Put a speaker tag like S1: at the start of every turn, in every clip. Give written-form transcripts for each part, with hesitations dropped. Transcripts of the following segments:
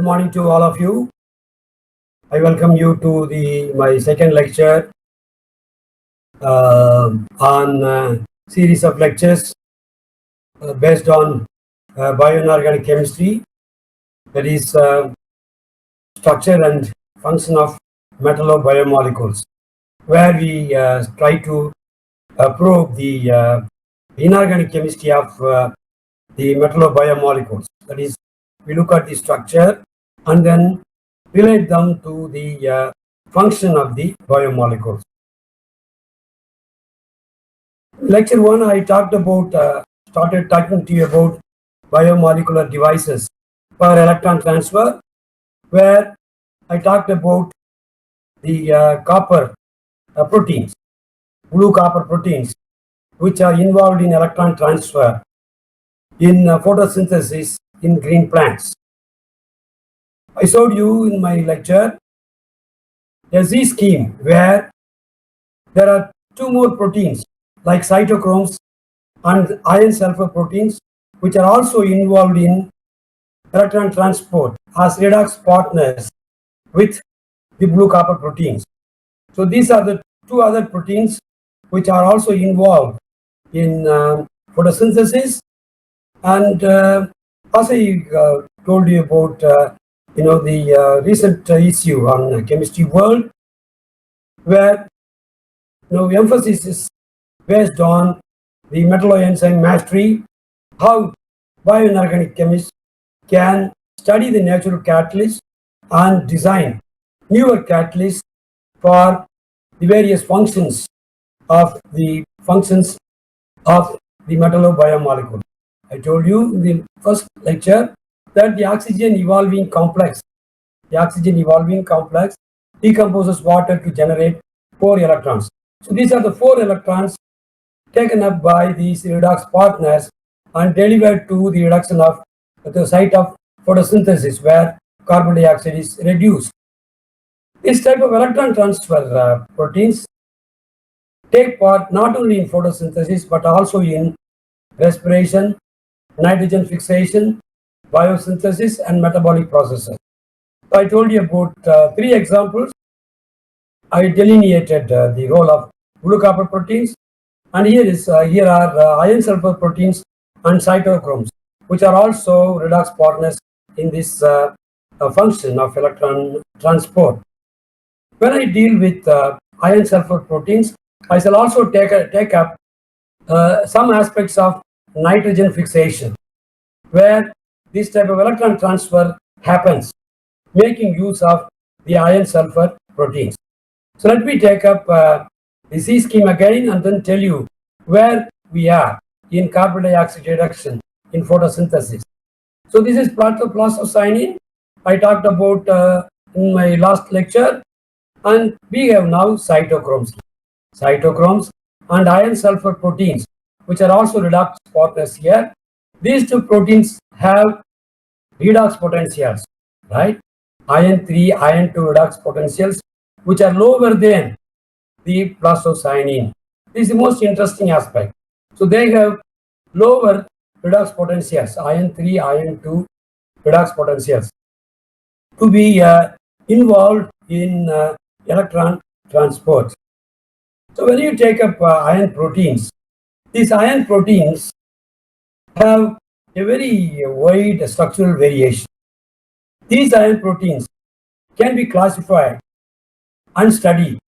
S1: good morning to all of you. I welcome you to my second lecture on series of lectures based on bioinorganic chemistry, that is structure and function of metallo-biomolecules, where we try to probe the inorganic chemistry of the metallo-biomolecules. That is, we look at the structure and then relate them to the function of the biomolecules. Lecture 1, I started talking to you about biomolecular devices for electron transfer, where I talked about the copper proteins, blue copper proteins, which are involved in electron transfer in photosynthesis in green plants. I showed you in my lecture a Z scheme where there are two more proteins like cytochromes and iron sulfur proteins, which are also involved in electron transport as redox partners with the blue copper proteins. So these are the two other proteins which are also involved in photosynthesis. And as I told you about the recent issue on Chemistry World, where emphasis is based on the metalloenzyme mastery, how bioinorganic chemists can study the natural catalyst and design newer catalysts for the various functions of the metallo-biomolecule. I told you in the first lecture that the oxygen evolving complex decomposes water to generate 4 electrons. So these are the 4 electrons taken up by these redox partners and delivered to the reduction of the site of photosynthesis, where carbon dioxide is reduced. This type of electron transfer proteins take part not only in photosynthesis but also in respiration, nitrogen fixation, biosynthesis, and metabolic processes. So I told you about 3 examples. I delineated the role of blue copper proteins, and here are iron sulfur proteins and cytochromes, which are also redox partners in this function of electron transport. When I deal with iron sulfur proteins, I shall also take up some aspects of nitrogen fixation, where this type of electron transfer happens, making use of the iron sulfur proteins. So let me take up the Z scheme again and then tell you where we are in carbon dioxide reduction in photosynthesis. So this is plastocyanin I talked about in my last lecture, and we have now cytochromes and iron sulfur proteins, which are also redox partners here. These two proteins have redox potentials, right? Iron 3, iron 2 redox potentials, which are lower than the plastocyanin. This is the most interesting aspect. So they have lower redox potentials, iron 3, iron 2 redox potentials, to be involved in electron transport. So when you take up iron proteins, these iron proteins have a very wide structural variation. These iron proteins can be classified and studied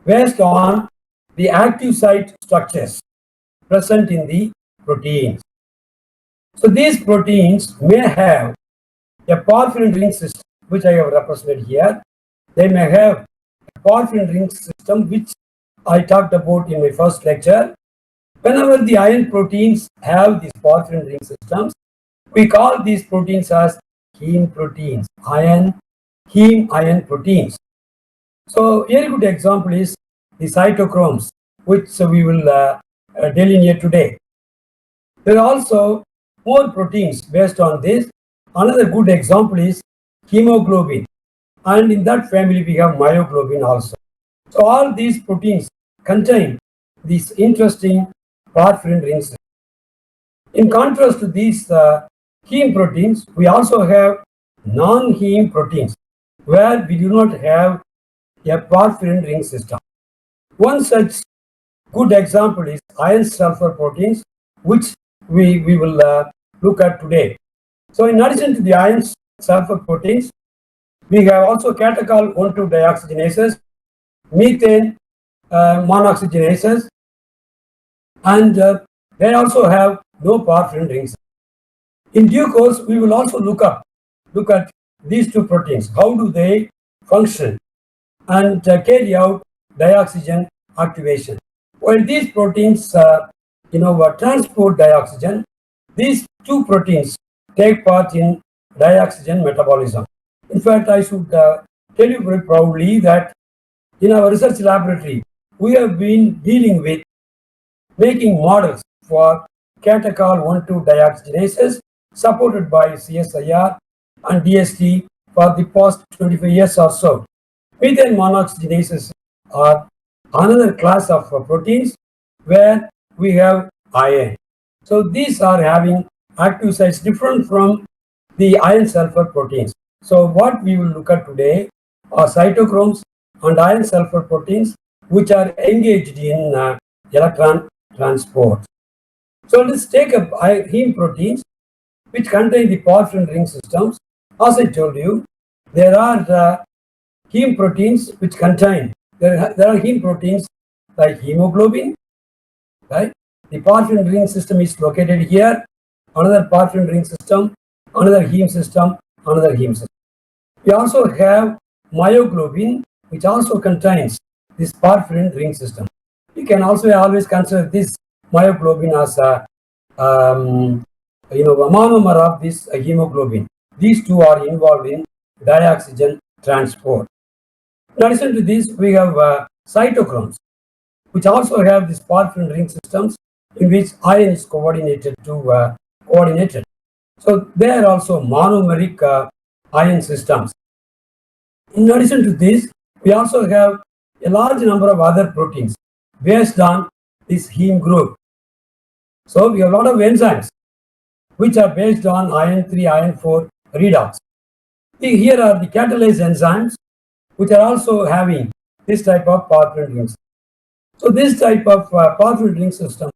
S1: based on the active site structures present in the proteins. So these proteins may have a porphyrin ring system, which I have represented here. They may have a porphyrin ring system, which I talked about in my first lecture. Whenever the iron proteins have these porphyrin ring systems, we call these proteins as heme proteins, heme iron proteins. So a very good example is the cytochromes, which we will delineate today. There are also more proteins based on this. Another good example is hemoglobin, and in that family we have myoglobin also. So all these proteins contain these interesting porphyrin rings. In contrast to these heme proteins, we also have non-heme proteins where we do not have a porphyrin ring system. One such good example is iron sulfur proteins, which we will look at today. So in addition to the iron sulfur proteins, we have also catechol 1,2 dioxygenases, methane monoxygenases, and they also have no porphyrin rings. In due course, we will also look at these two proteins. How do they function and carry out dioxygen activation? While these proteins, transport dioxygen, these two proteins take part in dioxygen metabolism. In fact, I should tell you very proudly that in our research laboratory, we have been dealing with making models for catechol 1,2 dioxygenases supported by CSIR and DST for the past 25 years or so. Methane monoxygenases are another class of proteins where we have iron. So these are having active sites different from the iron sulfur proteins. So what we will look at today are cytochromes and iron sulfur proteins which are engaged in electron transport. So let's take up heme proteins which contain the porphyrin ring systems. As I told you, there are heme proteins which contain, there are heme proteins like hemoglobin, right? The porphyrin ring system is located here, another porphyrin ring system, another heme system, another heme system. We also have myoglobin, which also contains this porphyrin ring system. You can also always consider this myoglobin as a monomer of this hemoglobin. These two are involved in dioxygen transport. In addition to this, we have cytochromes, which also have these porphyrin ring systems in which iron is coordinated to coordinated. So they are also monomeric iron systems. In addition to this, we also have a large number of other proteins based on this heme group. So we have a lot of enzymes which are based on iron 3, iron 4 redox. Here are the catalase enzymes which are also having this type of porphyrin rings. So this type of porphyrin ring system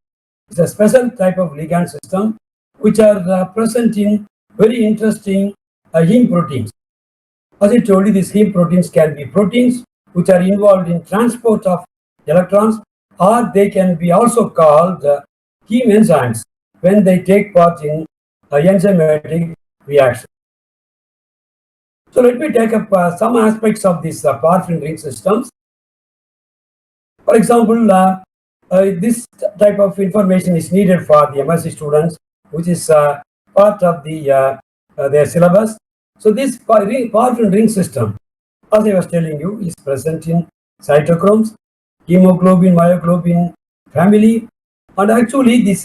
S1: is a special type of ligand system which are present in very interesting heme proteins. As I told you, these heme proteins can be proteins which are involved in transport of electrons, or they can be also called heme enzymes when they take part in enzymatic reaction. So let me take up some aspects of these porphyrin ring systems. For example, this type of information is needed for the MSc students, which is part of their syllabus. So this porphyrin ring system, as I was telling you, is present in cytochromes, hemoglobin, myoglobin family, and actually this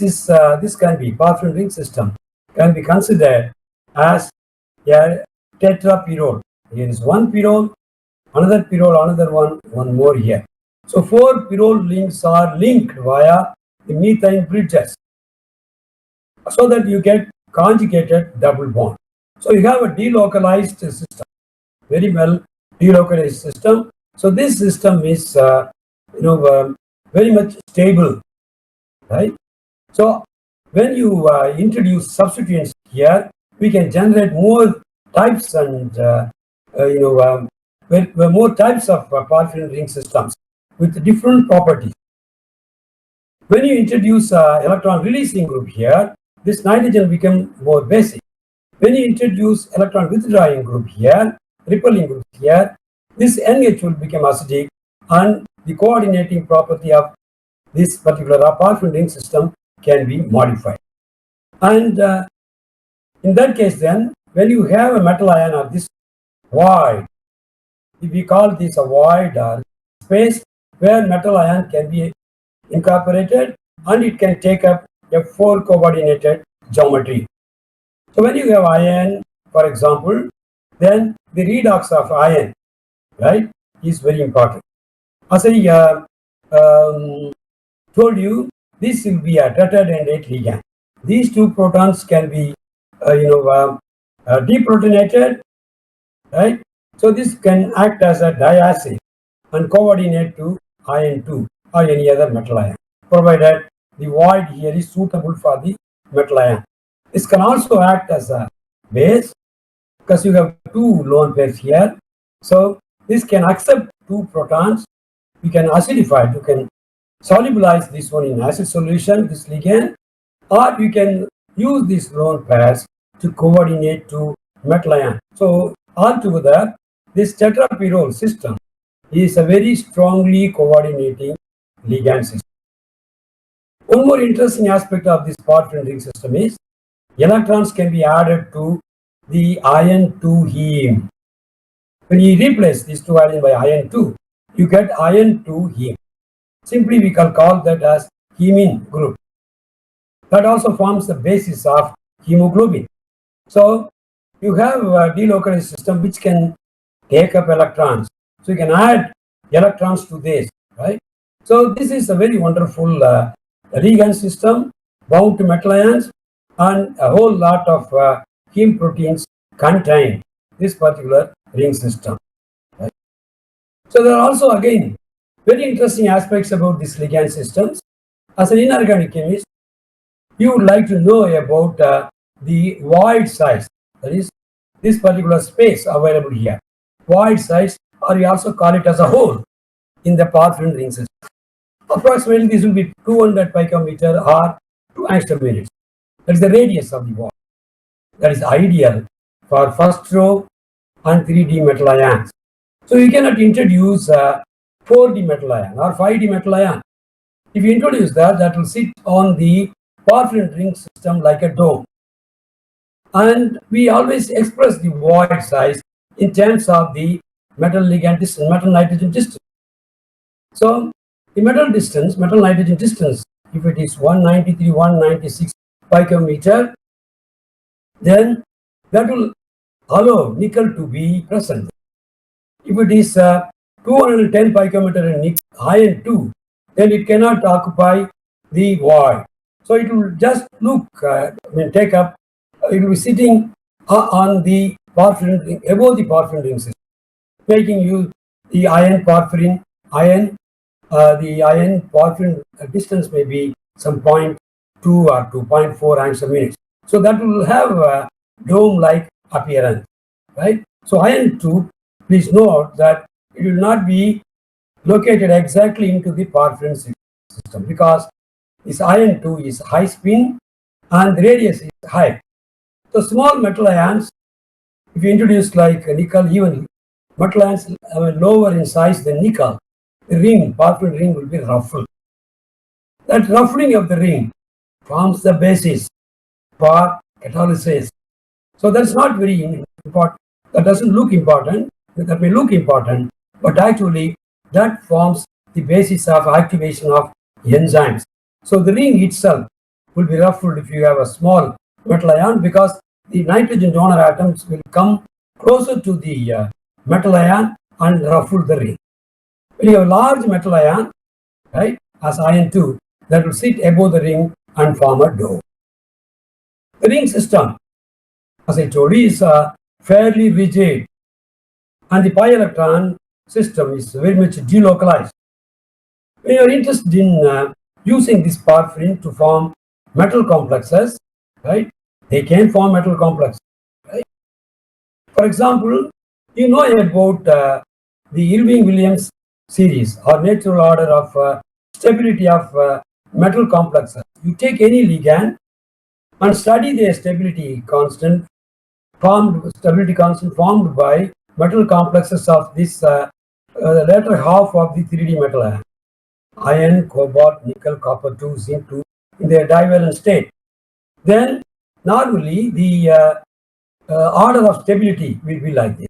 S1: can be porphyrin ring system can be considered as a tetrapyrrole. Here is one pyrrole, another pyrrole, another one more here. So 4 pyrrole links are linked via the methane bridges so that you get conjugated double bond. So you have a delocalized system, very well delocalized system. So this system is very much stable, right? So when you introduce substituents here, we can generate more types and more types of porphyrin ring systems with different properties. When you introduce electron releasing group here, this nitrogen becomes more basic. When you introduce electron withdrawing group here, repelling group here, this NH will become acidic, and the coordinating property of this particular porphyrin ring system can be modified. And in that case then, when you have a metal ion of this void, we call this a void or space where metal ion can be incorporated, and it can take up a 4 coordinated geometry. So when you have iron, for example, then the redox of iron, right, is very important. As I told you, this will be a tetradentate ligand. These two protons can be deprotonated right? So this can act as a diacid and coordinate to ion 2 or any other metal ion, provided the void here is suitable for the metal ion. This can also act as a base because you have two lone pairs here. So this can accept two protons. You can acidify, you can solubilize this one in acid solution, this ligand, or you can use these lone pairs to coordinate to metal ion. So altogether, this tetrapyrrole system is a very strongly coordinating ligand system. One more interesting aspect of this porphyrin ring system is electrons can be added to the ion 2 heme. When you replace these two ions by ion 2, you get ion 2 heme. Simply we can call that as hemine group. That also forms the basis of hemoglobin. So you have a delocalized system which can take up electrons. So you can add electrons to this, right? So this is a very wonderful ligand system bound to metal ions, and a whole lot of heme proteins contain this particular ring system. Right? So there are also again very interesting aspects about these ligand systems. As an inorganic chemist, you would like to know about the void size, that is this particular space available here. Void size, or we also call it as a hole in the porphyrin ring system. Approximately this will be 200 picometer or 2 angstrom units. That is the radius of the void. That is ideal for first row and 3D metal ions. So you cannot introduce 4D metal ion or 5D metal ion. If you introduce that, that will sit on the porphyrin ring system like a dome. And we always express the void size in terms of the metal ligand distance, metal nitrogen distance. So the metal distance, metal nitrogen distance, if it is 193, 196 picometer, then that will allow nickel to be present. If it is 210 picometer in iron 2, then it cannot occupy the void. So it will just look, take up, it will be sitting on the porphyrin ring, above the porphyrin ring system, making you the iron porphyrin, the iron porphyrin distance may be some 0.2 or 2.4 angstrom units. So that will have a dome-like appearance, right? So iron 2, please note that it will not be located exactly into the porphyrin system because this iron 2 is high spin and the radius is high. So small metal ions, if you introduce like nickel, even metal ions lower in size than nickel, the ring, porphyrin ring will be ruffled. That ruffling of the ring forms the basis for catalysis. So that's not very important. That doesn't look important. That may look important, but actually that forms the basis of activation of enzymes. So the ring itself will be ruffled if you have a small metal ion because the nitrogen donor atoms will come closer to the metal ion and ruffle the ring. When you have a large metal ion, right, as ion 2, that will sit above the ring and form a dome. The ring system, as I told you, is fairly rigid, and the pi electron system is very much delocalized. When you are interested in using this porphyrin to form metal complexes, right, they can form metal complexes. Right? For example, you know about the Irving-Williams series or natural order of stability of metal complexes. You take any ligand and study the stability constant formed by metal complexes of this latter half of the 3D metal ion. Iron, cobalt, nickel, copper 2, zinc 2 in their divalent state. Then normally the order of stability will be like this.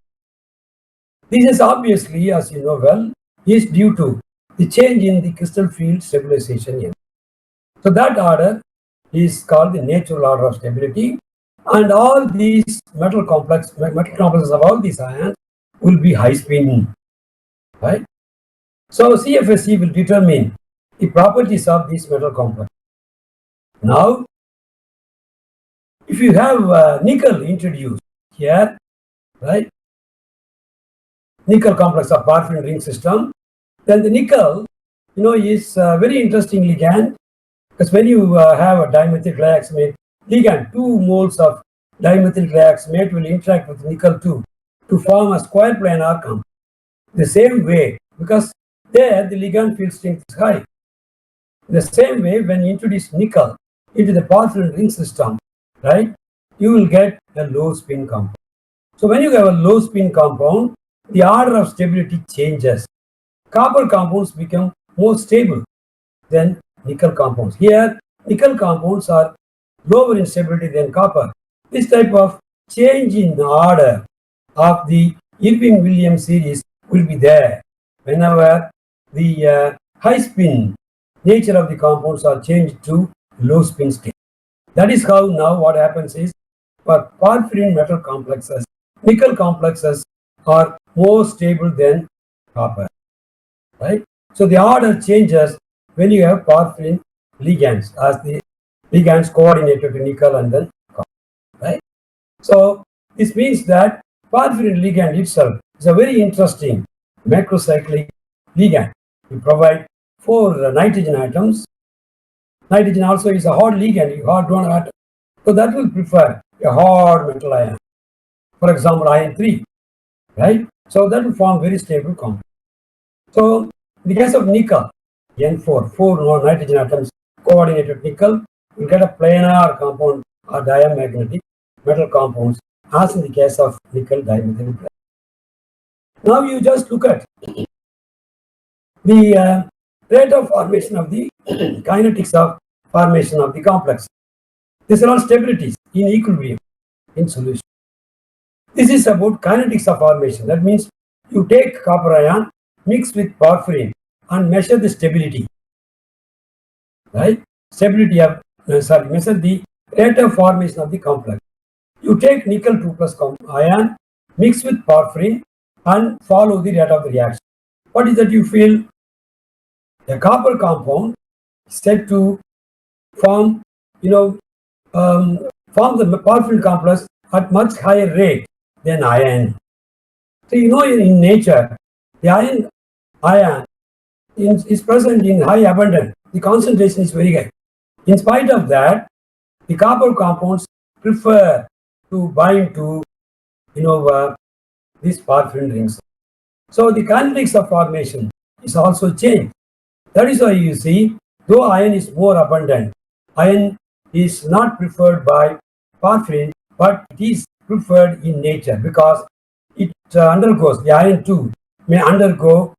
S1: This is obviously, as you know well, is due to the change in the crystal field stabilization. So that order is called the natural order of stability, and all these metal complexes of all these ions will be high spin, right? So CFSE will determine the properties of these metal complexes. Now, if you have nickel introduced here, right, nickel complex of porphyrin ring system, then the nickel, is very interesting ligand, because when you have a dimethyl glyoxamate ligand, 2 moles of dimethyl glyoxamate will interact with nickel 2 to form a square planar compound. The same way, because there the ligand field strength is high. The same way, when you introduce nickel into the porphyrin ring system, right, you will get a low spin compound. So when you have a low spin compound, the order of stability changes. Copper compounds become more stable than nickel compounds. Here, nickel compounds are lower in stability than copper. This type of change in the order of the Irving-Williams series will be there whenever the high spin nature of the compounds are changed to low spin state. That is how now what happens is, for porphyrin metal complexes, nickel complexes are more stable than copper, right? So the order changes when you have porphyrin ligands, as the ligands coordinated to nickel and then copper, right? So this means that porphyrin ligand itself is a very interesting macrocyclic ligand. You provide 4 nitrogen atoms. Nitrogen also is a hard ligand, hard donor atom. So that will prefer a hard metal ion. For example, iron 3, right? So that will form very stable compound. So in the case of nickel, N4, 4 nitrogen atoms coordinated nickel, you get a planar compound or diamagnetic metal compounds, as in the case of nickel dimethyl. Now you just look at the rate of formation of the kinetics of formation of the complex. These are all stabilities in equilibrium in solution. This is about kinetics of formation. That means you take copper ion, mix with porphyrin, and measure the stability. Right? Stability of, measure the rate of formation of the complex. You take nickel 2 plus ion, mix with porphyrin, and follow the rate of the reaction. What is that you feel? A copper compound is said to form, form the porphyrin complex at much higher rate than iron. So in nature, the iron is present in high abundance. The concentration is very high. In spite of that, the copper compounds prefer to bind to these porphyrin rings. So the kinetics of formation is also changed. That is why you see, though iron is more abundant, iron is not preferred by porphyrin, but it is preferred in nature because it undergoes, the iron too may undergo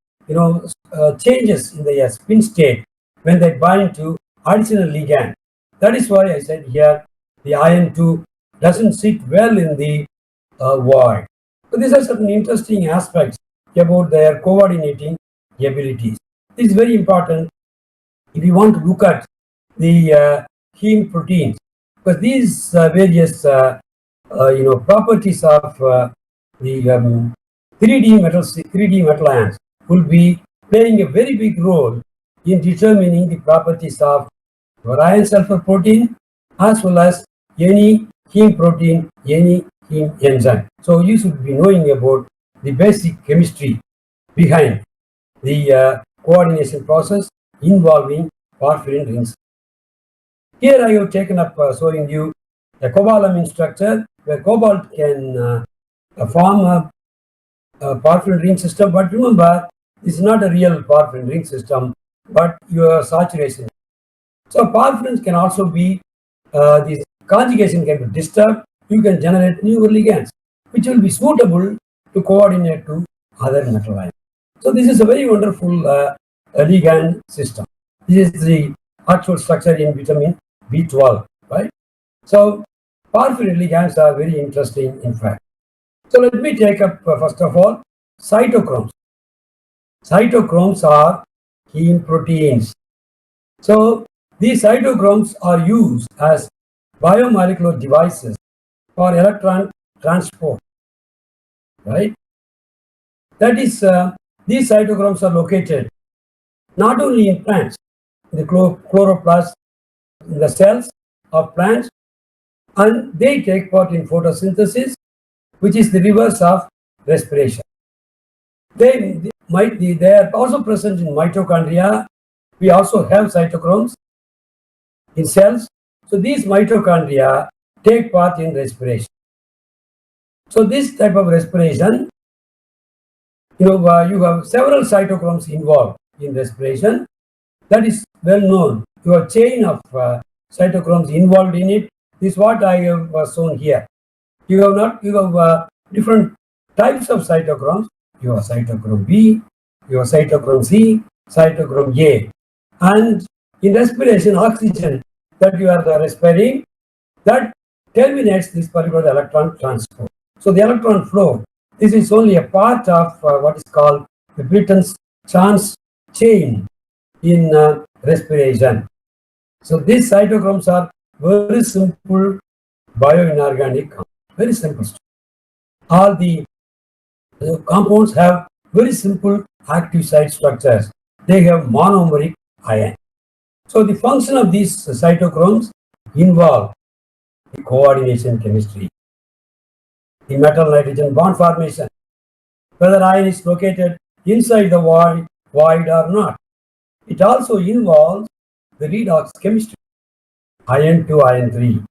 S1: changes in the spin state when they bind to additional ligand. That is why I said here the iron too doesn't sit well in the void. So these are certain interesting aspects about their coordinating abilities. It is very important if you want to look at the heme proteins, because these various properties of the 3D metal ions will be playing a very big role in determining the properties of your iron sulfur protein as well as any heme protein, any heme enzyme. So you should be knowing about the basic chemistry behind the coordination process involving porphyrin rings. Here I have taken up showing you a cobalamin structure where cobalt can form a porphyrin ring system, but remember, this is not a real porphyrin ring system, but your saturation. So porphyrins can also be, this conjugation can be disturbed. You can generate new ligands, which will be suitable to coordinate to other metal ions. So this is a very wonderful ligand system. This is the actual structure in vitamin B12, right? So porphyrin ligands are very interesting, in fact. So let me take up first of all cytochromes. Cytochromes are heme proteins. So these cytochromes are used as biomolecular devices for electron transport, right? That is, these cytochromes are located not only in plants, in the chloroplast, in the cells of plants, and they take part in photosynthesis, which is the reverse of respiration. They are also present in mitochondria. We also have cytochromes in cells. So these mitochondria take part in respiration. So this type of respiration, you have several cytochromes involved in respiration. That is well known. You have chain of cytochromes involved in it. This is what I have shown here. You have different types of cytochromes. You have cytochrome B, you have cytochrome C, cytochrome A. And in respiration, oxygen that you are respiring, that terminates this particular electron transport. So the electron flow, this is only a part of what is called the Britain's chance chain in respiration. So these cytochromes are very simple bioinorganic compounds, very simple. All the compounds have very simple active site structures. They have monomeric ion. So the function of these cytochromes involve the coordination chemistry, the metal nitrogen bond formation, whether ion is located inside the void or not. It also involves the redox chemistry, ion 2, ion 3.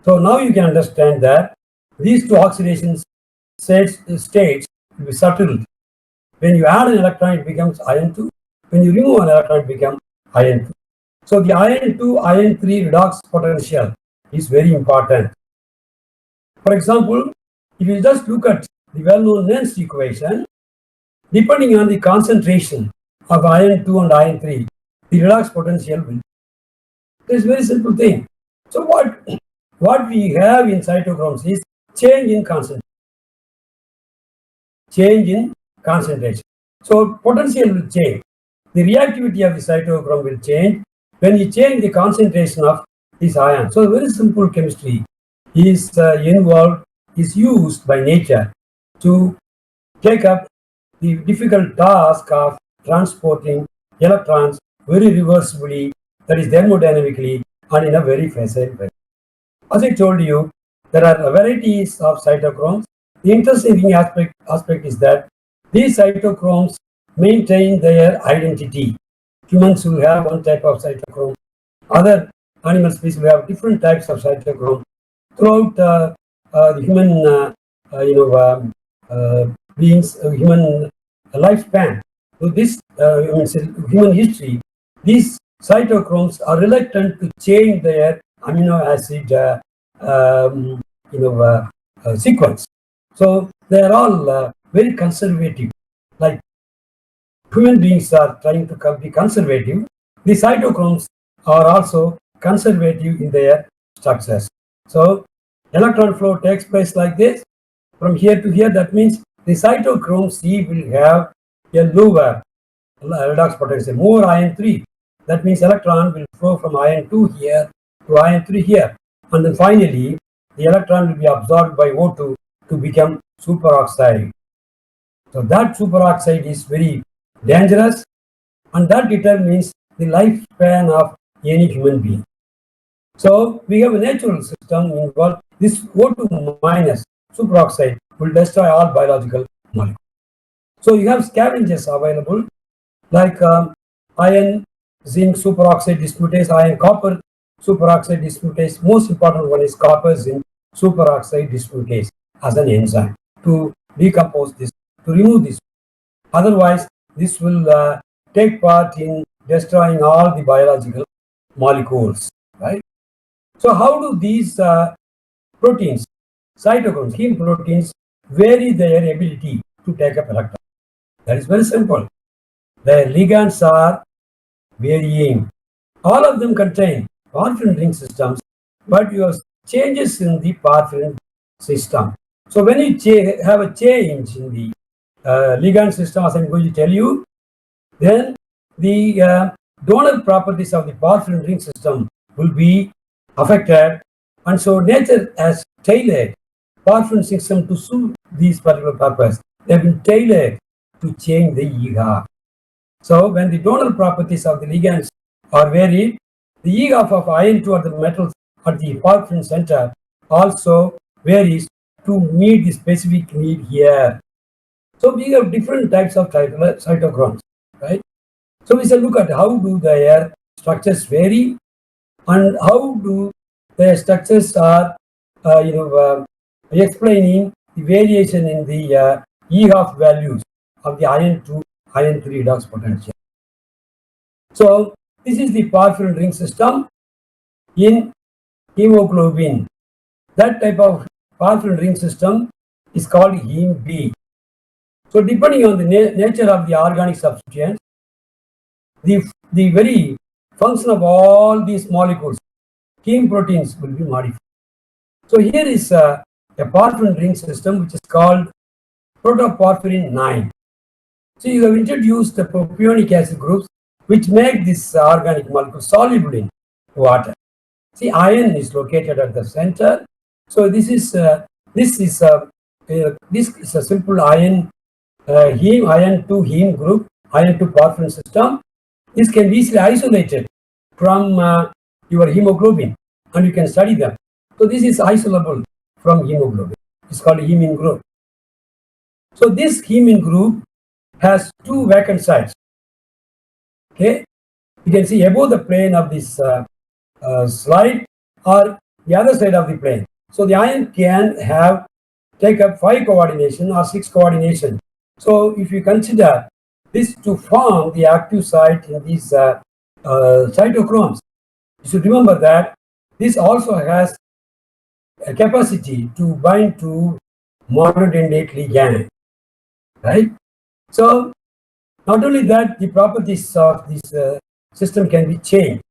S1: So now you can understand that these two oxidation states will be settled. When you add an electron, it becomes ion 2. When you remove an electron, it becomes ion 2. So the ion 2, ion 3 redox potential is very important. For example, if you just look at the well-known Nernst equation, depending on the concentration of ion 2 and ion 3, the redox potential will. It's a very simple thing. So what we have in cytochromes is change in concentration. Change in concentration. So potential will change. The reactivity of the cytochrome will change when you change the concentration of this ion. So very simple chemistry is involved, is used by nature to take up the difficult task of transporting electrons very reversibly, that is thermodynamically, and in a very facile way. As I told you, there are varieties of cytochromes. The interesting aspect is that these cytochromes maintain their identity. Humans will have one type of cytochrome. Other animal species will have different types of cytochrome. Throughout the human, beings, human lifespan, so this human history, these cytochromes are reluctant to change their amino acid sequence. So they are all very conservative. Like human beings are trying to be conservative. The cytochromes are also conservative in their structures. So electron flow takes place like this. From here to here, that means the cytochrome C will have a lower redox potential, more ion 3. That means electron will flow from ion 2 here to ion 3 here. And then finally, the electron will be absorbed by O2 to become superoxide. So that superoxide is very dangerous, and that determines the lifespan of any human being. So we have a natural system involved. This O2 minus superoxide will destroy all biological molecules. So you have scavengers available like iron, zinc superoxide dismutase, iron copper superoxide dismutase. Most important one is copper zinc superoxide dismutase as an enzyme to decompose this, to remove this. Otherwise, this will take part in destroying all the biological molecules, right? So how do these proteins, cytochromes, heme proteins, vary their ability to take up electrons? That is very simple. Their ligands are varying. All of them contain porphyrin ring systems, but you have changes in the porphyrin system. So when you have a change in the ligand system, as I'm going to tell you, then the donor properties of the porphyrin ring system will be affected, and so nature has tailored porphyrin system to suit these particular purpose. They have been tailored to change the EGAF. So when the donor properties of the ligands are varied, the EGAF of ion 2 at the metals at the porphyrin center also varies to meet the specific need here. So we have different types of cytochromes, right? So we shall look at how do their structures vary and how do their structures are, explaining the variation in the E-half values of the iron 2, iron 3 redox potential. So this is the porphyrin ring system in hemoglobin. That type of porphyrin ring system is called heme B. So depending on the nature of the organic substituents, the very function of all these molecules, heme proteins, will be modified. So here is a porphyrin ring system which is called protoporphyrin 9. So you have introduced the propionic acid groups which make this organic molecule soluble in water. See, iron is located at the center. So this is a simple iron iron 2 heme group, iron 2 porphyrin system. This can be easily isolated from your hemoglobin, and you can study them. So this is isolable from hemoglobin. It's called a hemine group. So this hemine group has two vacant sites. Okay, you can see above the plane of this slide or the other side of the plane. So the ion can take up 5 coordination or 6 coordination. So if you consider this to form the active site in these cytochromes, you should remember that this also has a capacity to bind to monodendrite ligand, right? So not only that, the properties of this system can be changed.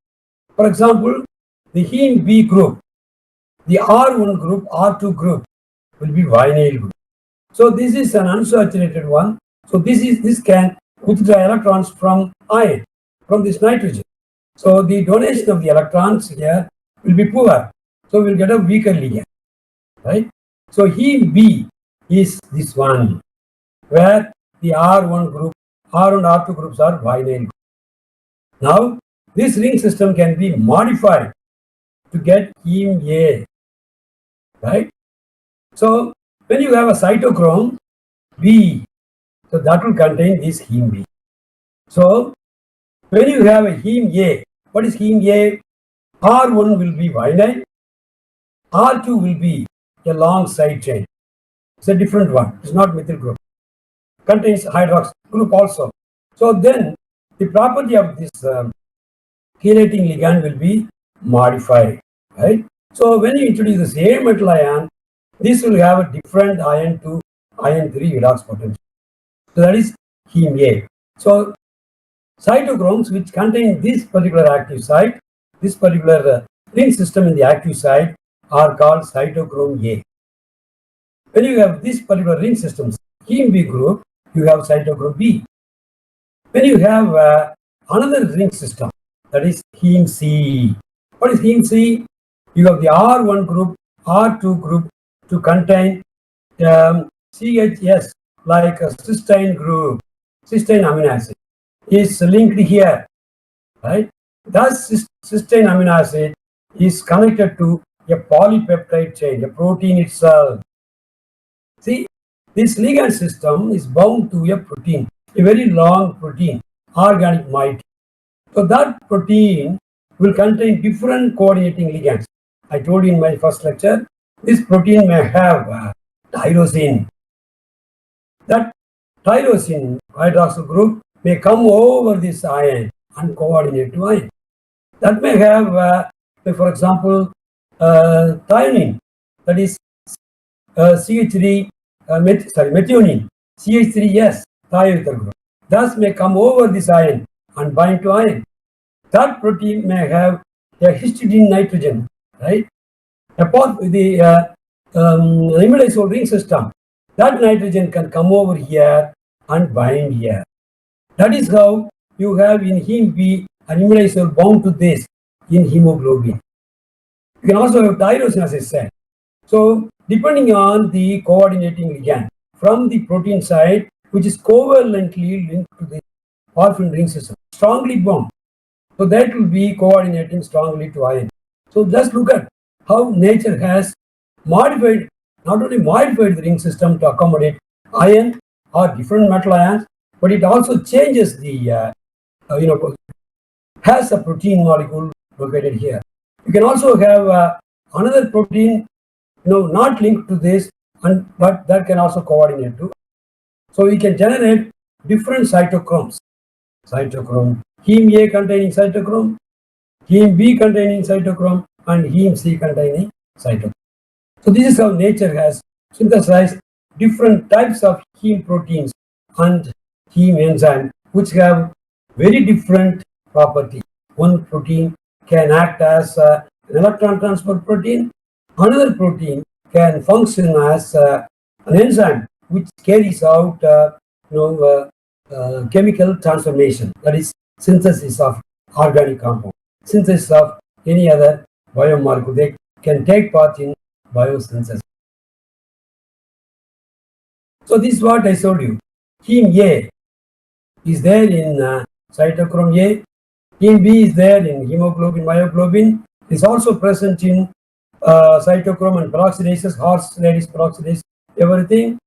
S1: For example, the heme B group, the R1 group, R2 group will be vinyl group. So this is an unsaturated one. So this can withdraw electrons from iron, from this nitrogen. So the donation of the electrons here will be poor. So we'll get a weaker ligand, right? So heme B is this one, where the R1 group, R1 and R2 groups are vinyl. Now this ring system can be modified to get heme A, right? So when you have a cytochrome B, so that will contain this heme B. So when you have a heme A, what is heme A? R1 will be vinyl, R2 will be a long side chain. It's a different one. It's not methyl group. Contains hydrox group also. So then the property of this chelating ligand will be modified, right? So when you introduce the same metal ion, this will have a different ion to ion 3 redox potential. So that is heme A. So cytochromes which contain this particular active site, this particular ring system in the active site, are called cytochrome A. When you have this particular ring systems, heme B group, you have cytochrome B. When you have another ring system, that is heme C. What is heme C? You have the R1 group, R2 group to contain CHS, like a cysteine group, cysteine amino acid is linked here, right? Thus cysteine amino acid is connected to a polypeptide chain, the protein itself. See, this ligand system is bound to a protein, a very long protein, organic moiety. So that protein will contain different coordinating ligands. I told you in my first lecture, this protein may have tyrosine. That tyrosine hydroxyl group may come over this ion and coordinate to ion. That may have, for example, thionine, that is CH3, methionine, CH3S, thioether group. Thus may come over this ion and bind to ion. That protein may have a histidine nitrogen, right? Apart with the imidazole ring system, that nitrogen can come over here and bind here. That is how you have in heme B an imidazole bound to this in hemoglobin. You can also have tyrosine, as I said. So depending on the coordinating ligand from the protein side, which is covalently linked to the porphyrin ring system, strongly bound. So that will be coordinating strongly to iron. So just look at how nature has modified, not only modified the ring system to accommodate iron, or different metal ions, but it also changes the has a protein molecule located here. You can also have another protein, not linked to this, but that can also coordinate to. So we can generate different cytochromes. Cytochrome, heme A containing cytochrome, heme B containing cytochrome, and heme C containing cytochrome. So this is how nature has synthesized different types of heme proteins and heme enzyme, which have very different property. One protein can act as an electron transport protein. Another protein can function as an enzyme which carries out chemical transformation, that is synthesis of organic compound, synthesis of any other biomolecule. They can take part in biosynthesis. So this is what I showed you. Heme A is there in cytochrome A. Heme B is there in hemoglobin, myoglobin. Is also present in cytochrome and peroxidases, horse radish peroxidase, everything.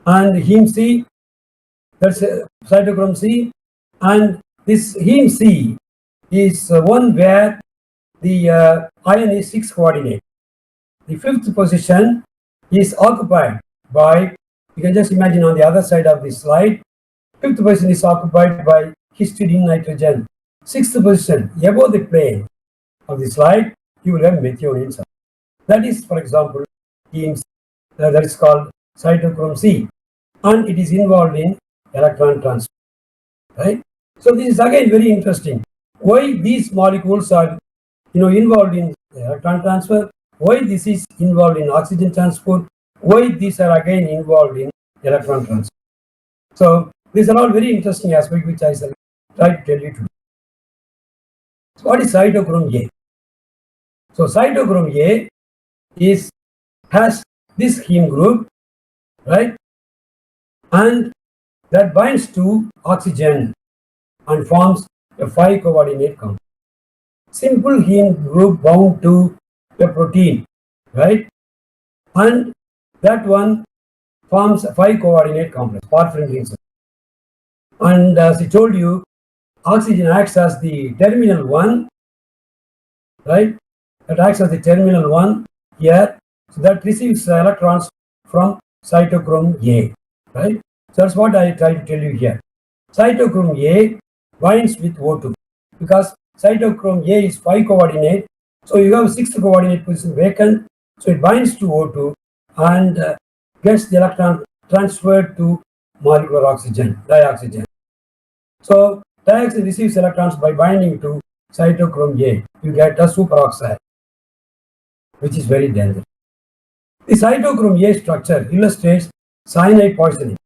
S1: And heme C, that's cytochrome C. And this heme C is one where the ion is 6 coordinate. The 5th position is occupied by, you can just imagine on the other side of this slide, 5th position is occupied by histidine nitrogen. 6th position, above the plane of the slide, you will have methionine. That is, for example, that is called cytochrome C, and it is involved in electron transfer. Right? So this is again very interesting. Why these molecules are involved in electron transfer, why this is involved in oxygen transport, why these are again involved in electron transfer. So these are all very interesting aspects which I shall try to tell you today. So what is cytochrome A? So cytochrome A has this heme group, right? And that binds to oxygen and forms a 5 coordinate compound. Simple heme group bound to a protein, right? And that one forms a 5 coordinate complex, porphyrin ring system. And as I told you, oxygen acts as the terminal one, right? That acts as the terminal one here. So that receives electrons from cytochrome A, right? So that's what I try to tell you here. Cytochrome A binds with O2 because cytochrome A is 5 coordinate. So you have 6th coordinate position vacant. So it binds to O2 and gets the electron transferred to molecular oxygen, dioxygen. So dioxide receives electrons by binding to cytochrome A. You get a superoxide, which is very dangerous. The cytochrome A structure illustrates cyanide poisoning.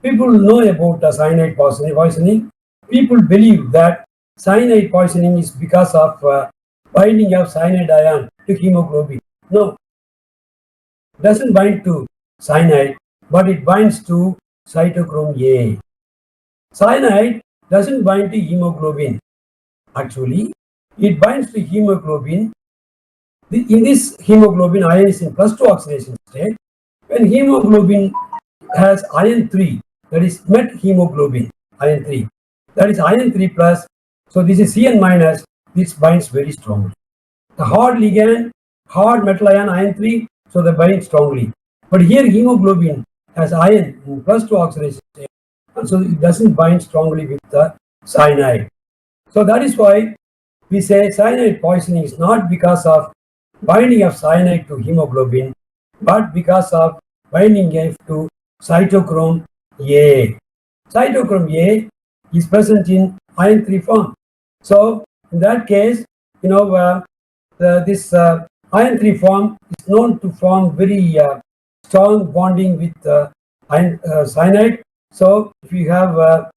S1: People know about cyanide poisoning. People believe that cyanide poisoning is because of binding of cyanide ion to hemoglobin. No, it doesn't bind to cyanide, but it binds to cytochrome A. Cyanide doesn't bind to hemoglobin. Actually, it binds to hemoglobin. In this hemoglobin, ion is in +2 oxidation state. When hemoglobin has ion 3, that is met hemoglobin, ion 3. That is ion 3 plus. So this is Cn minus. This binds very strongly. The hard ligand, hard metal ion 3, so they bind strongly. But here hemoglobin has ion in +2 oxidation state, and so it doesn't bind strongly with the cyanide. So that is why we say cyanide poisoning is not because of binding of cyanide to hemoglobin, but because of binding it to cytochrome A. Cytochrome A is present in ion 3 form. So in that case, this ion 3 form is known to form very strong bonding with cyanide. So if you have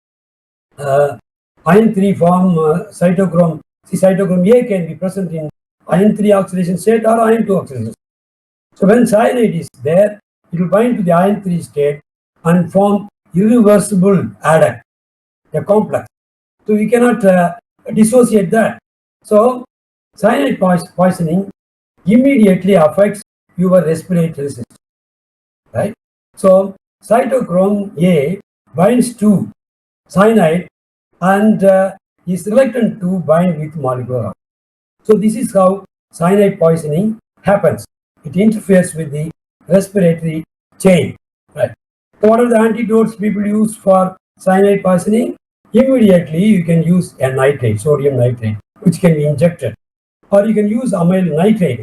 S1: ion 3 form cytochrome, cytochrome A can be present in ion 3 oxidation state or ion 2 oxidation state. So when cyanide is there, it will bind to the ion 3 state and form irreversible adduct, a complex. So we cannot dissociate that. So cyanide poisoning immediately affects your respiratory system, right? So cytochrome A binds to cyanide and is reluctant to bind with molecular. So this is how cyanide poisoning happens. It interferes with the respiratory chain. Right. So what are the antidotes people use for cyanide poisoning? Immediately you can use a nitrate, sodium nitrate, which can be injected, or you can use amyl nitrate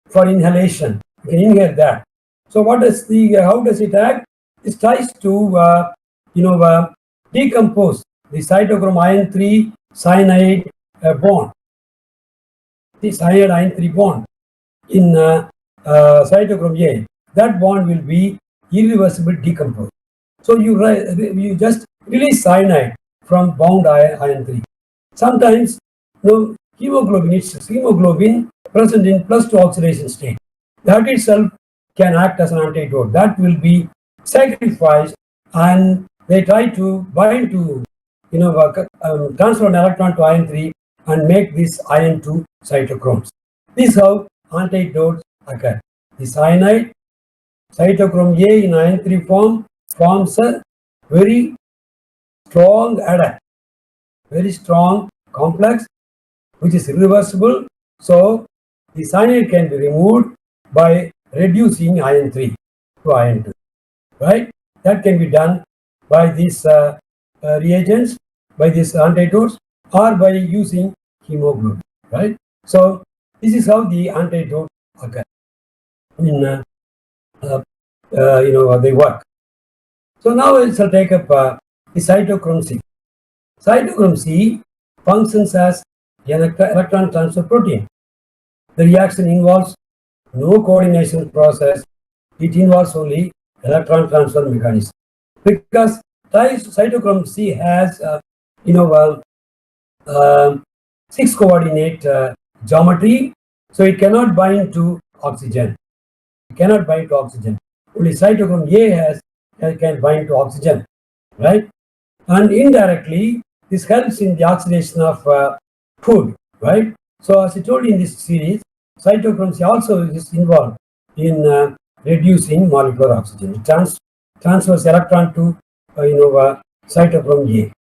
S1: for inhalation. You can inhale that. So what does how does it act? It tries to decompose the cytochrome iron 3 cyanide bond, the cyanide iron 3 bond in cytochrome A. That bond will be irreversibly decomposed. So you just release cyanide from bound iron 3. Sometimes hemoglobin present in +2 oxidation state. That itself can act as an antidote. That will be sacrificed, and they try to bind to transfer an electron to iron 3 and make this iron 2 cytochromes. This is how antidotes occur. The cyanide cytochrome A in iron 3 form forms a very strong adduct, very strong complex, which is irreversible. So the cyanide can be removed by reducing iron 3 to iron 2, right? That can be done by these reagents, by these antidotes, or by using hemoglobin, right? So this is how the antidote occur in they work. So now I shall take up the cytochrome C. Cytochrome C functions as an electron transfer protein. The reaction involves no coordination process. It involves only electron transfer mechanism. Because cytochrome C has 6 coordinate geometry, so it cannot bind to oxygen. It cannot bind to oxygen. Only cytochrome A can bind to oxygen, right? And indirectly, this helps in the oxidation of food, right? So as I told you in this series, cytochrome C also is involved in reducing molecular oxygen. It transfers electron to cytochrome A.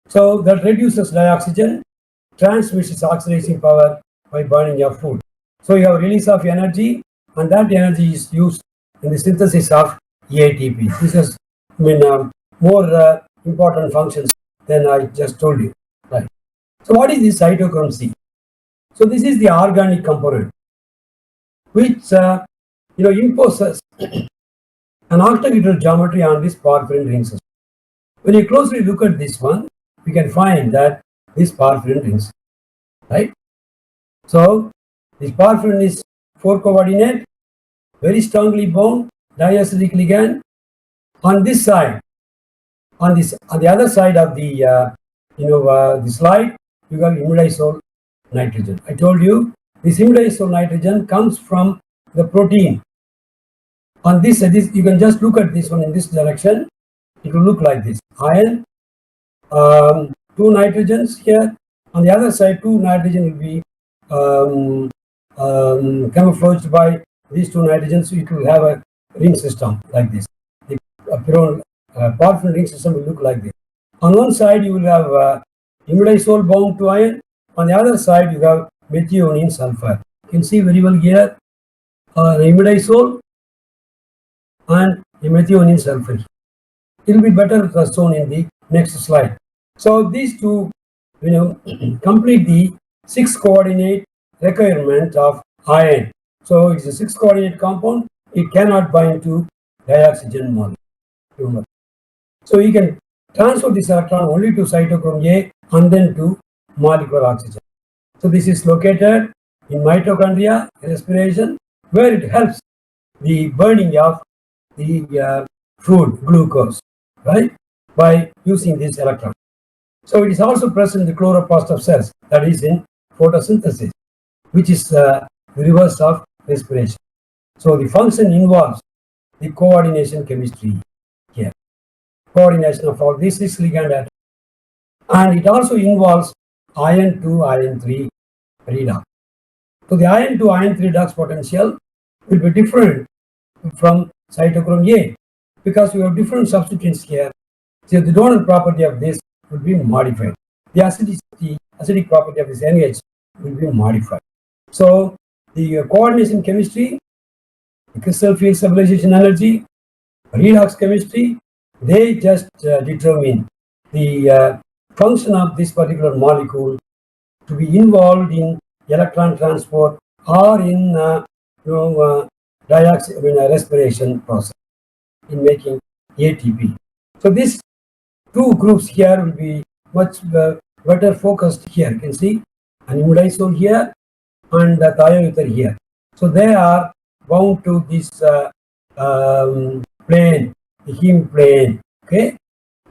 S1: So that reduces dioxygen, transmits its oxidizing power by burning of food. So you have release of energy, and that energy is used in the synthesis of ATP. This is more important functions than I just told you. Right. So what is this cytochrome C? So this is the organic component which imposes an octahedral geometry on this porphyrin ring system. When you closely look at this one, we can find that this porphyrin ring system, right? So this porphyrin is 4 coordinate, very strongly bound, diacidic ligand. On this side, on the other side of the the slide, you have imidazole nitrogen. I told you this imidazole nitrogen comes from the protein. On this you can just look at this one in this direction. It will look like this: iron, 2 nitrogens here. On the other side, 2 nitrogen will be camouflaged by these 2 nitrogens. It will have a ring system like this. The porphyrin ring system will look like this. On one side, you will have imidazole bound to iron. On the other side, you have methionine sulfur. You can see very well here the imidazole and the methionine sulfur. It will be better shown in the next slide. So these two, complete the 6 coordinate requirement of iron. So it's a 6 coordinate compound. It cannot bind to dioxygen molecule. So you can transfer this electron only to cytochrome A and then to molecular oxygen. So this is located in mitochondria, respiration, where it helps the burning of the food, glucose, right, by using this electron. So it is also present in the chloroplast of cells, that is in photosynthesis, which is the reverse of respiration. So the function involves the coordination chemistry here, coordination of all these 6 ligand atoms, and it also involves iron 2 iron 3 redox. So the iron 2 iron 3 redox potential will be different from cytochrome A, because we have different substituents here. So the donor property of this will be modified. The acidic property of this NH will be modified. So the coordination chemistry, the crystal field stabilization energy, redox chemistry, they just determine the function of this particular molecule to be involved in electron transport or in respiration process in making ATP. So these two groups here will be much better focused here. You can see an imidazole here and the thioether here. So they are bound to this plane, the heme plane. Okay,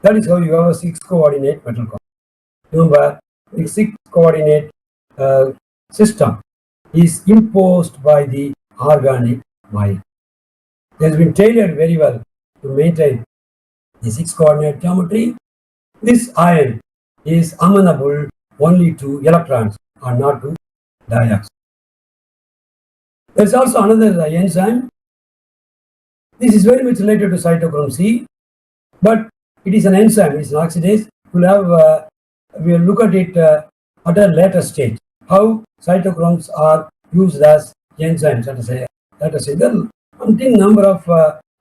S1: that is how you have a 6-coordinate metal compound. Remember, the 6-coordinate system is imposed by the organic molecule. It has been tailored very well to maintain the 6-coordinate geometry. This ion is amenable only to electrons and not to dioxide. There is also another enzyme. This is very much related to cytochrome C, but it is an enzyme, it is an oxidase. We'll look at it at a later stage, how cytochromes are used as enzymes. Let us say there are umpteen number of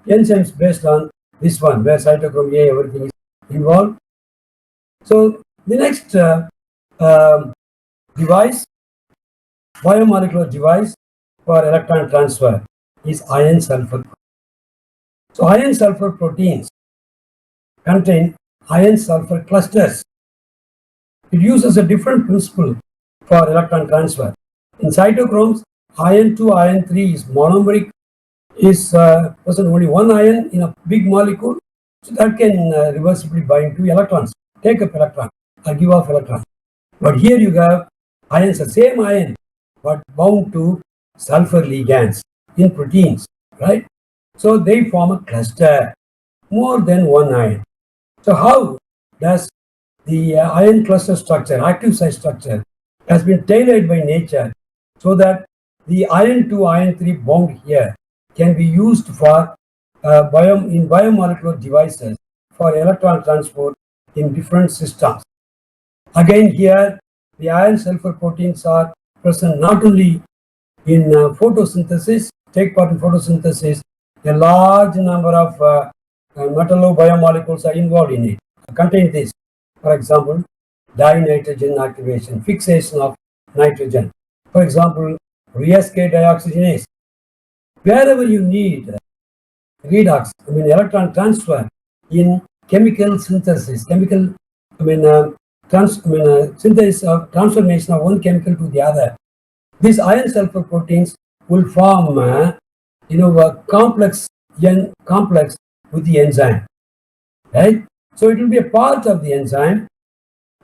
S1: enzymes based on this one, where cytochrome A, everything is involved. So the next device, biomolecular device for electron transfer, is iron sulfur. So iron sulfur proteins contain iron sulfur clusters. It uses a different principle for electron transfer. In cytochromes, iron 2, iron 3 is monomeric, is present only one ion in a big molecule, so that can reversibly bind to electrons, take up electron or give off electron. But here you have ions, the same ion, but bound to sulfur ligands in proteins, right? So they form a cluster, more than one ion. So how does the ion cluster structure, active site structure, has been tailored by nature so that the iron 2, iron 3 bound here can be used for in biomolecular devices for electron transport in different systems. Again here, the iron sulfur proteins are present not only in photosynthesis, take part in photosynthesis, a large number of metallo-biomolecules are involved in it, contain this. For example, dinitrogen activation, fixation of nitrogen. For example, Reas-K dioxygenase. Wherever you need redox, electron transfer in chemical synthesis, synthesis of transformation of one chemical to the other, these iron sulfur proteins will form a complex with the enzyme, right? So it will be a part of the enzyme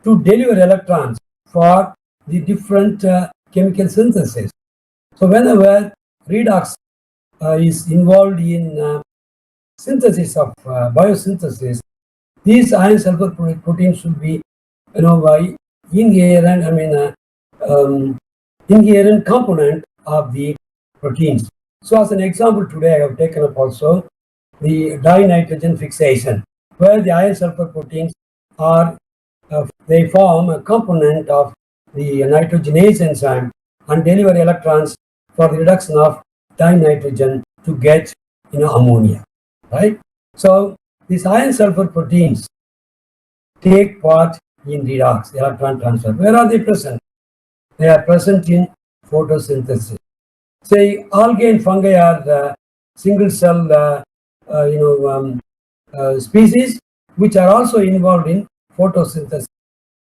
S1: to deliver electrons for the different chemical synthesis. So whenever redox is involved in synthesis of biosynthesis, these iron sulfur proteins should be inherent component of the proteins. So as an example today, I have taken up also the dinitrogen fixation, where the iron sulfur proteins are they form a component of the nitrogenase enzyme and deliver electrons for the reduction of dinitrogen to get ammonia, right? So these iron sulfur proteins take part in redox, electron transfer. Where are they present? They are present in photosynthesis. Say algae and fungi are single cell species which are also involved in photosynthesis.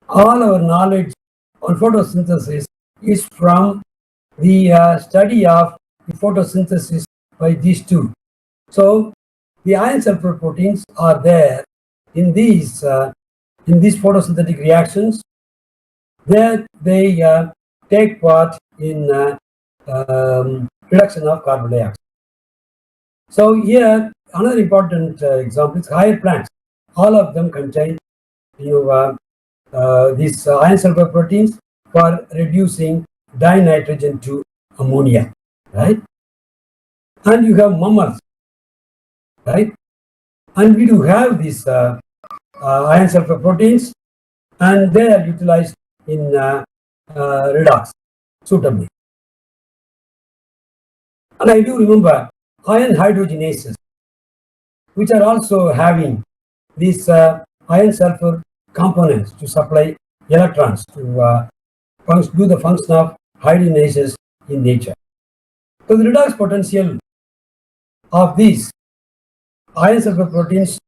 S1: All our knowledge on photosynthesis is from the study of the photosynthesis by these two. So the iron sulfur proteins are there in these photosynthetic reactions. There they take part in reduction of carbon dioxide. So here another important example is higher plants. All of them contain these iron sulfur proteins for reducing dinitrogen to ammonia, right? And you have mammals. right? And we do have these iron sulfur proteins, and they are utilized in redox suitably. And I do remember iron hydrogenases, which are also having these iron sulfur components to supply electrons to do the function of hydrogenases in nature. So the redox potential of these iron sulfur proteins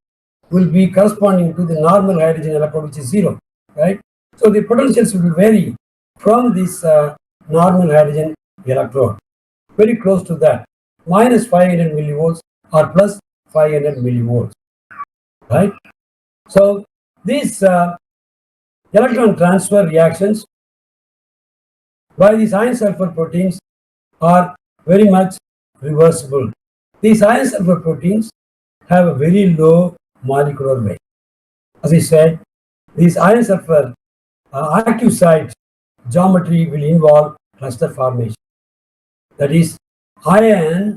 S1: will be corresponding to the normal hydrogen electrode, which is 0, right? So the potentials will vary from this normal hydrogen electrode, very close to that, minus 500 millivolts or plus 500 millivolts, right? So these electron transfer reactions by these iron sulfur proteins are very much reversible. These iron sulfur proteins have a very low molecular weight. As I said, these iron sulfur active site geometry will involve cluster formation. That is, iron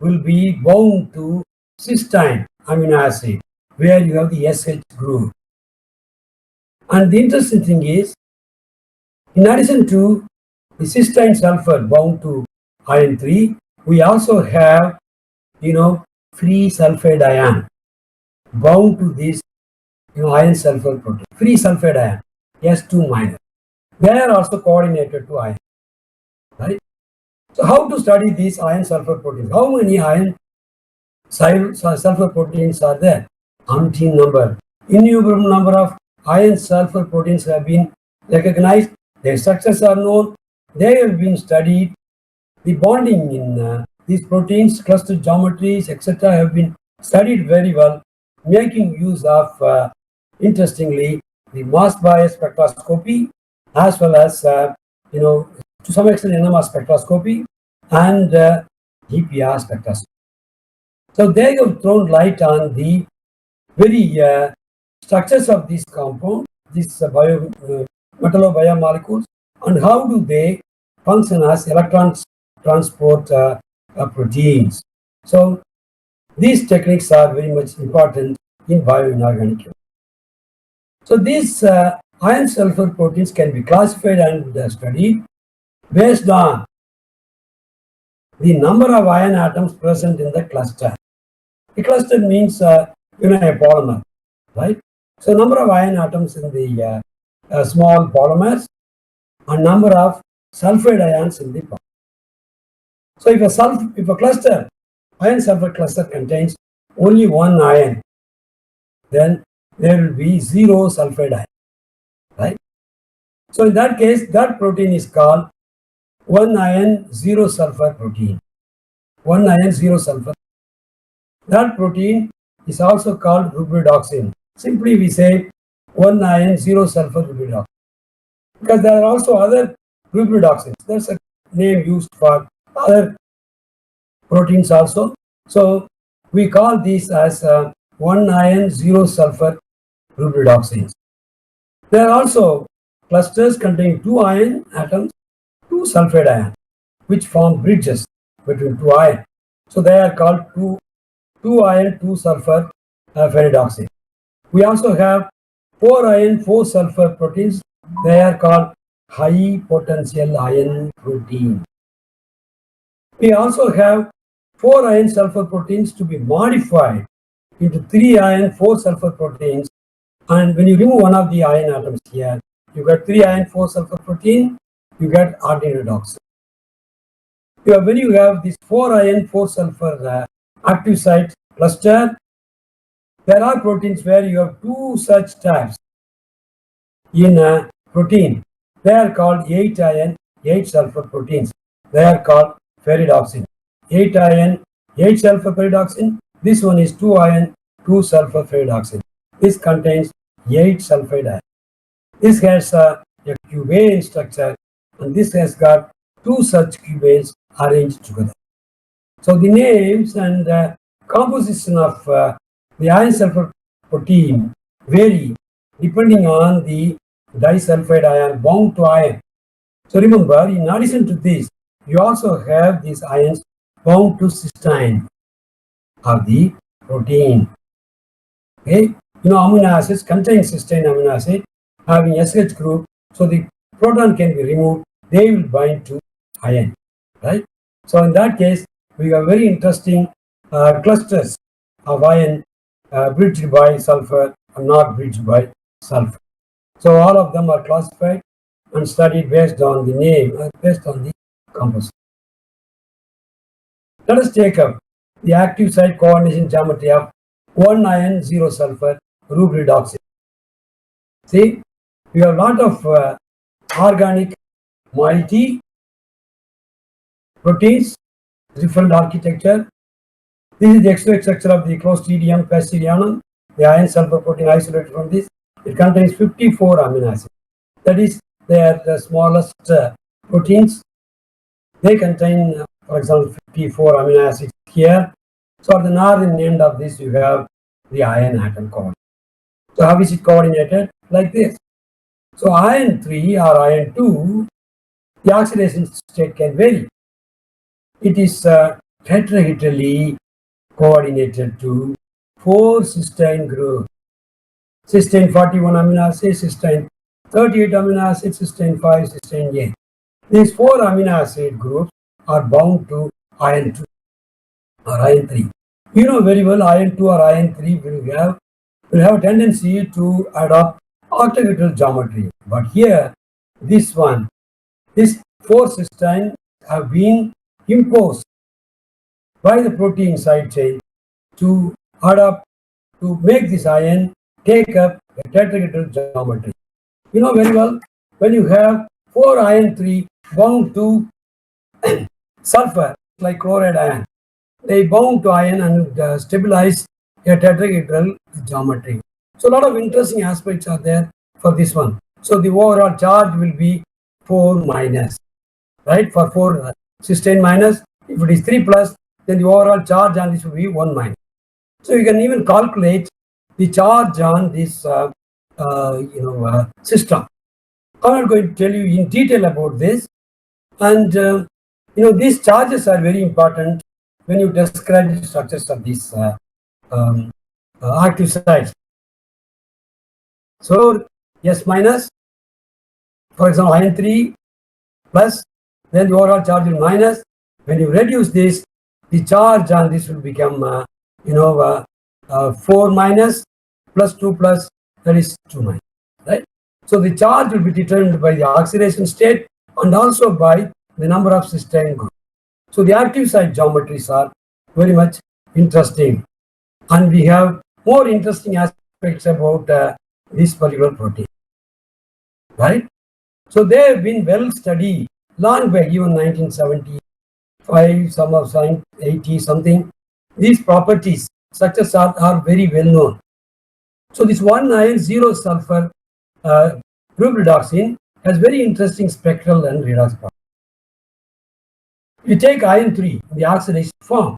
S1: will be bound to cysteine amino acid, where you have the SH group. And the interesting thing is, in addition to the cysteine sulfur bound to iron 3, we also have, free sulfide ion bound to this iron sulfur protein. Free sulfide ion, S2 minus. They are also coordinated to iron, right? So how to study these iron sulfur proteins? How many iron sulfur proteins are there? Umpteen number. Innumerable number of iron sulfur proteins have been recognized. Their structures are known. They have been studied. The bonding in these proteins, cluster geometries, etc., have been studied very well, making use of, interestingly, the mass bias spectroscopy, as well as, to some extent, NMR spectroscopy and EPR spectroscopy. So they have thrown light on the very structures of these compounds, these metallo-biomolecules, and how do they function as electron transport proteins. So these techniques are very much important in bioinorganic chemistry. So these iron sulfur proteins can be classified and studied based on the number of iron atoms present in the cluster. The cluster means a polymer, right? So number of iron atoms in the small polymers and number of sulfide ions in the polymer. So if a cluster, iron sulfur cluster contains only one ion, then there will be 0 sulfide ion, right? So in that case, that protein is called 1 ion 0 sulfur protein. 1 ion 0 sulfur. That protein is also called rubidoxin. Simply we say 1 ion 0 sulfur rubidoxin. Because there are also other rubidoxins. There's a name used for other proteins also. So we call these as 1 ion 0 sulfur rubidoxins. There are also clusters containing 2 iron atoms, 2 sulfide ions, which form bridges between 2 ions. So they are called 2 iron 2 sulfur ferridoxin. We also have 4 iron 4 sulfur proteins. They are called high potential iron protein. We also have 4 iron sulfur proteins to be modified into 3 iron 4 sulfur proteins, and when you remove one of the iron atoms here, you get 3 iron 4 sulfur protein, you get ordinary redox. When you have this 4 iron 4 sulfur active site cluster, there are proteins where you have 2 such types in a protein. They are called 8 iron 8 sulfur proteins. They are called ferridoxin. 8 iron 8 sulfur ferridoxin. This one is 2 iron 2 sulfur ferridoxin. This contains 8 sulfide ion. This has a cubane structure, and this has got 2 such cubanes arranged together. So the names and composition of the iron sulfur protein vary depending on the disulfide ion bound to iron. So remember, in addition to this, you also have these ions bound to cysteine of the protein. Okay, amino acids contain cysteine amino acid having SH group, so the proton can be removed. They will bind to iron, right? So in that case, we have very interesting clusters of iron bridged by sulfur and not bridged by sulfur. So all of them are classified and studied based on the name, based on the composition. Let us take up the active site coordination geometry of 1 iron 0 sulfur rubredoxy. See, we have a lot of organic moiety, proteins, different architecture. This is the extrinsic structure of the Clostridium fascidianum, the iron sulfur protein isolated from this. It contains 54 amino acids. That is, they are the smallest proteins. They contain, for example, 54 amino acids here. So at the northern end of this, you have the iron atom coordinate. So how is it coordinated? Like this. So iron 3 or iron 2, the oxidation state can vary. It is tetrahedrally coordinated to 4 cysteine groups. Cysteine 41 amino acids, cysteine 38 amino acids, cysteine 5, cysteine 8. These 4 amino acid groups are bound to iron 2 or iron 3. You know very well iron 2 or iron 3 will have a tendency to adopt octahedral geometry. But here, this 4 cysteine have been imposed by the protein side chain to make this iron take up a tetrahedral geometry. You know very well, when you have 4 iron 3 bound to sulfur, like chloride ion, they bound to iron and stabilize a tetrahedral geometry. So a lot of interesting aspects are there for this one. So the overall charge will be 4 minus, right? For 4 cysteine minus, if it is 3 plus, then the overall charge on this will be 1 minus. So you can even calculate the charge on this system. I'm not going to tell you in detail about this, and these charges are very important when you describe the structures of these active sites. So S minus, for example, iron 3 plus, then the overall charge will minus. When you reduce this, the charge on this will become 4 minus plus 2 plus, that is 2 minus, right? So the charge will be determined by the oxidation state and also by the number of cysteine groups. So the active site geometries are very much interesting, and we have more interesting aspects about this particular protein, right? So they have been well studied long back, even 1975, some of 80 something. These properties, structures are very well known. So this 1 iron 0 sulfur rubredoxine has very interesting spectral and redox properties. You take iron 3 in the oxidation form,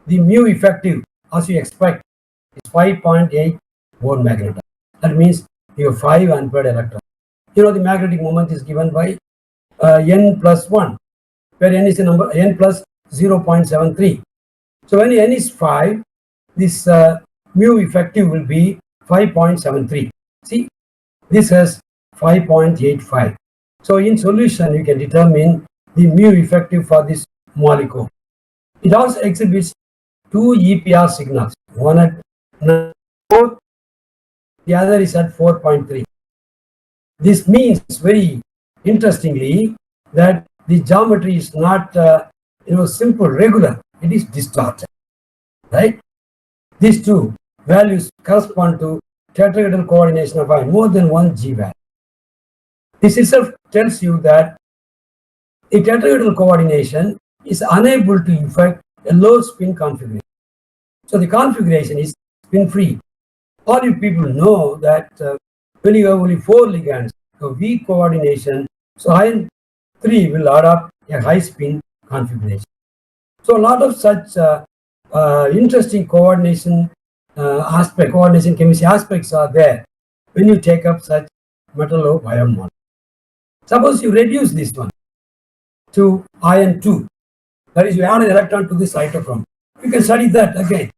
S1: the mu effective, as you expect, is 5.8 Bohr magneton. That means you have 5 unpaired electrons. The magnetic moment is given by n plus 1, where n is the number n plus 0.73. So when n is 5, this mu effective will be 5.73. See, this has 5.85. So in solution, you can determine the mu effective for this molecule. It also exhibits 2 EPR signals, one at 4, the other is at 4.3. This means very interestingly that the geometry is not simple, regular, it is distorted, right? These two values correspond to tetrahedral coordination of iron, more than 1 G value. This itself tells you that the tetrahedral coordination is unable to effect a low spin configuration. So the configuration is spin free. All you people know that when you have only 4 ligands, a weak coordination, so iron 3 will adopt a high spin configuration. So a lot of such interesting coordination chemistry aspects are there when you take up such metallo biomolecular. Suppose you reduce this one to iron 2, that is, you add an electron to this cytochrome. You can study that again.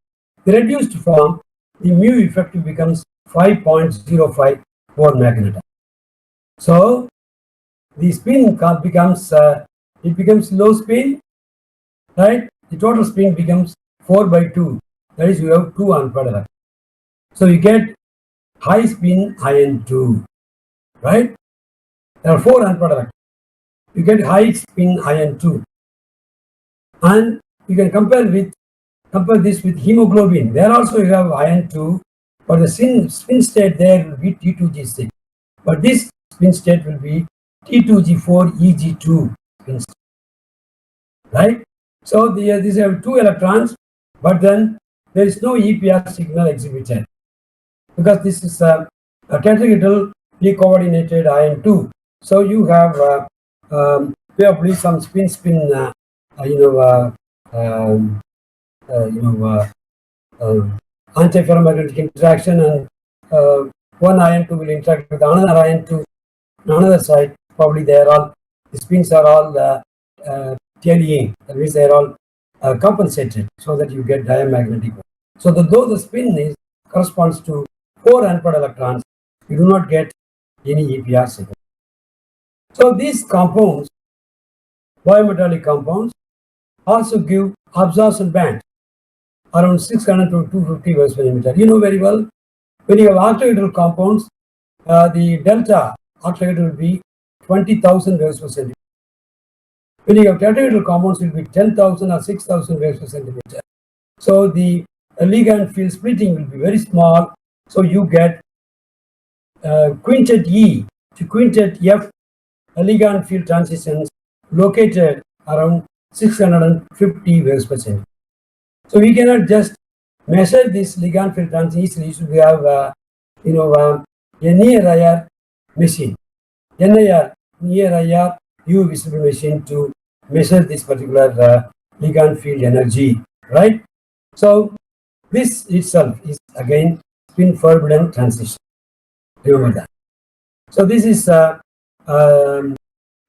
S1: The reduced form, the mu effective becomes 5.05 for magnetite. So the spin becomes it becomes low spin, right? The total spin becomes 4 by 2. That is, you have 2 unpaired electrons. So you get high spin ion 2, right? There are 4 unpaired electrons. You get high spin ion 2, and you can compare this with hemoglobin. There also you have ion 2, but the spin state there will be T2G6. But this spin state will be T2G4 Eg2 spin state, right? So these have 2 electrons, but then there is no EPR signal exhibited because this is a tetrahedral decoordinated ion 2. So you have probably some spin antiferromagnetic interaction, and one ion 2 will interact with another ion 2 on another side. Probably they are all, the spins are all tallying, that means they are all compensated so that you get diamagnetic. So though the spin corresponds to 4 unpaired electrons, you do not get any EPR signal. So these compounds, biometallic compounds, also give absorption band around 600 to 250 waves per millimeter. You know very well, when you have octahedral compounds, the delta octahedral will be 20,000 waves per centimeter. When you have tetrahedral compounds, it will be 10,000 or 6,000 waves per centimeter. So the ligand field splitting will be very small. So you get quintet E to quintet F ligand field transitions located around 650 waves per centimeter. So we cannot just measure this ligand field transition easily. So we have a near IR machine, NIR, near IR UV visible machine to measure this particular ligand field energy, right? So this itself is again spin forbidden transition. Remember that. So this is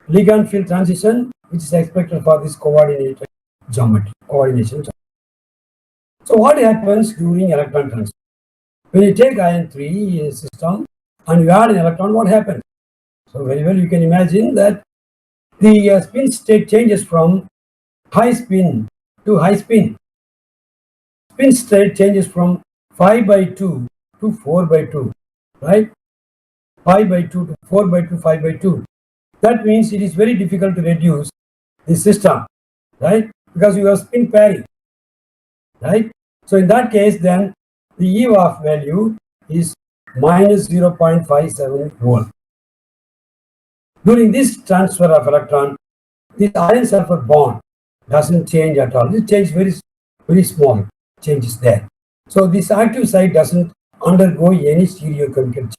S1: ligand field transition, which is expected for this coordination geometry. So what happens during electron transfer? When you take ion 3 system and you add an electron, what happens? So very well you can imagine that the spin state changes from high spin to high spin. Spin state changes from 5 by 2 to 4 by 2, right? 5 by 2 to 4 by 2, 5 by 2. That means it is very difficult to reduce the system, right? Because you have spin pairing, right? So in that case, then the EVAF value is minus 0.57 volt. During this transfer of electron, this iron sulfur bond doesn't change at all. It changes very small changes there. So this active site doesn't undergo any stereochemical change.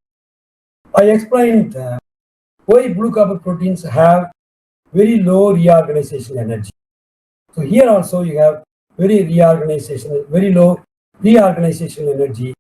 S1: I explained why blue copper proteins have very low reorganization energy. So here also you have very low reorganization energy